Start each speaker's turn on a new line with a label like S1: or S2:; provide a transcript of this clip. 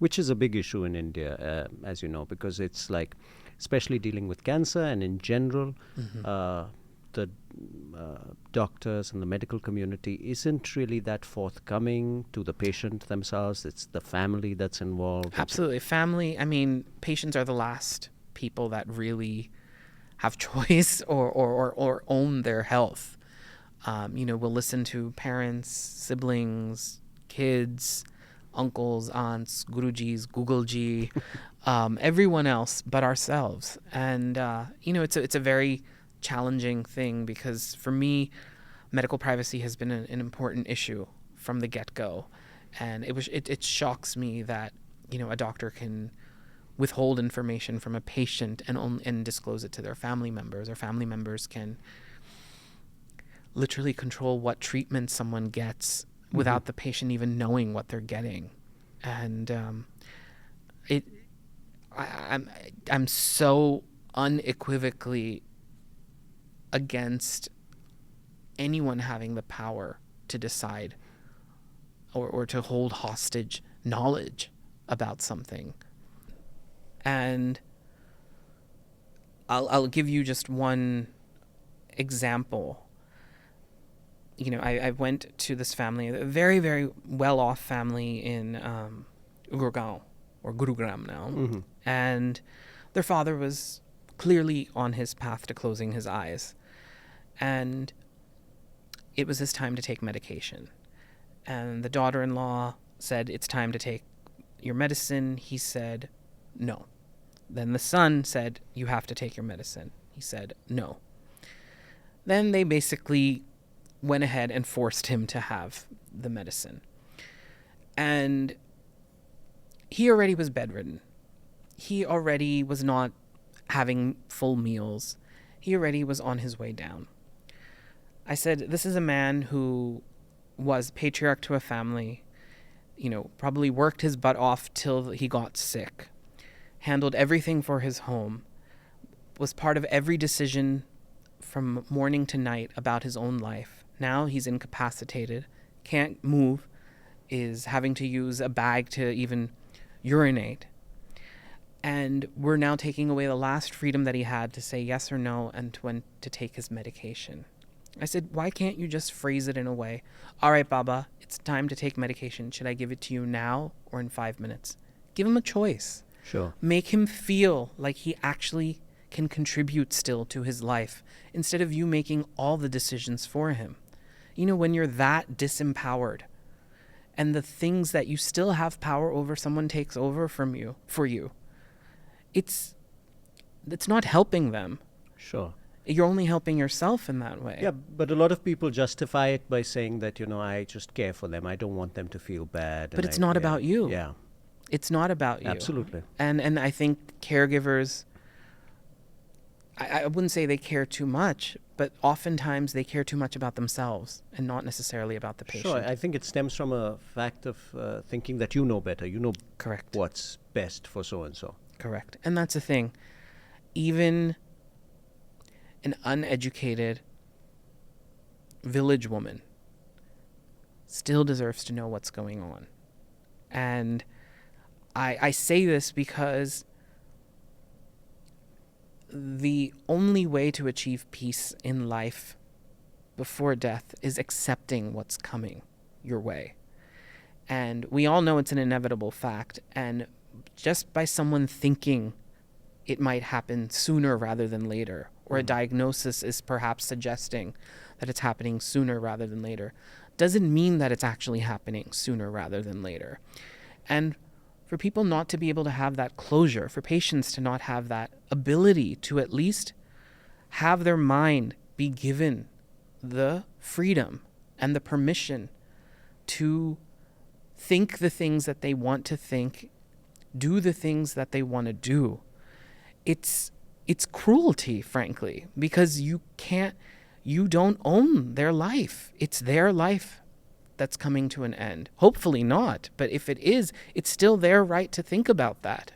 S1: which is a big issue in India, as you know, because it's like, especially dealing with cancer and in general, the doctors and the medical community isn't really that forthcoming to the patient themselves. It's the family that's involved.
S2: Absolutely. Family, I mean, patients are the last people that really have choice or own their health. We'll listen to parents, siblings, kids, uncles, aunts, gurujis, Googleji, everyone else but ourselves. And, it's a very challenging thing because for me, medical privacy has been an important issue from the get-go. And it shocks me that, a doctor can withhold information from a patient and disclose it to their family members, or family members can literally control what treatment someone gets without the patient even knowing what they're getting. And I'm so unequivocally against anyone having the power to decide or to hold hostage knowledge about something. And I'll give you just one example. I went to this family, a very, very well-off family in Gurgaon, or Gurugram now. And their father was clearly on his path to closing his eyes. And it was his time to take medication. And the daughter-in-law said, "It's time to take your medicine." He said, "No." Then the son said, "You have to take your medicine." He said, "No." Then they basically went ahead and forced him to have the medicine. And he already was bedridden. He already was not having full meals. He already was on his way down. I said, this is a man who was patriarch to a family, probably worked his butt off till he got sick, handled everything for his home, was part of every decision from morning to night about his own life. Now he's incapacitated, can't move, is having to use a bag to even urinate. And we're now taking away the last freedom that he had to say yes or no and to take his medication. I said, why can't you just phrase it in a way? All right, Baba, it's time to take medication. Should I give it to you now or in 5 minutes? Give him a choice.
S1: Sure.
S2: Make him feel like he actually can contribute still to his life instead of you making all the decisions for him. When you're that disempowered and the things that you still have power over, someone takes over from you, for you, it's not helping them.
S1: Sure.
S2: You're only helping yourself in that way.
S1: Yeah, but a lot of people justify it by saying that, I just care for them. I don't want them to feel bad.
S2: But it's not about you.
S1: Yeah.
S2: It's not about you.
S1: Absolutely.
S2: And I think caregivers, I wouldn't say they care too much, but oftentimes they care too much about themselves and not necessarily about the patient.
S1: Sure, I think it stems from a fact of thinking that you know better. You know
S2: Correct.
S1: What's best for so-and-so.
S2: Correct. And that's the thing. Even an uneducated village woman still deserves to know what's going on. And I say this because the only way to achieve peace in life before death is accepting what's coming your way. And we all know it's an inevitable fact. And just by someone thinking it might happen sooner rather than later, or a diagnosis is perhaps suggesting that it's happening sooner rather than later, doesn't mean that it's actually happening sooner rather than later. And for people not to be able to have that closure, for patients to not have that ability to at least have their mind be given the freedom and the permission to think the things that they want to think, do the things that they want to do, it's cruelty, frankly, because you don't own their life. It's their life that's coming to an end. Hopefully not, but if it is, it's still their right to think about that.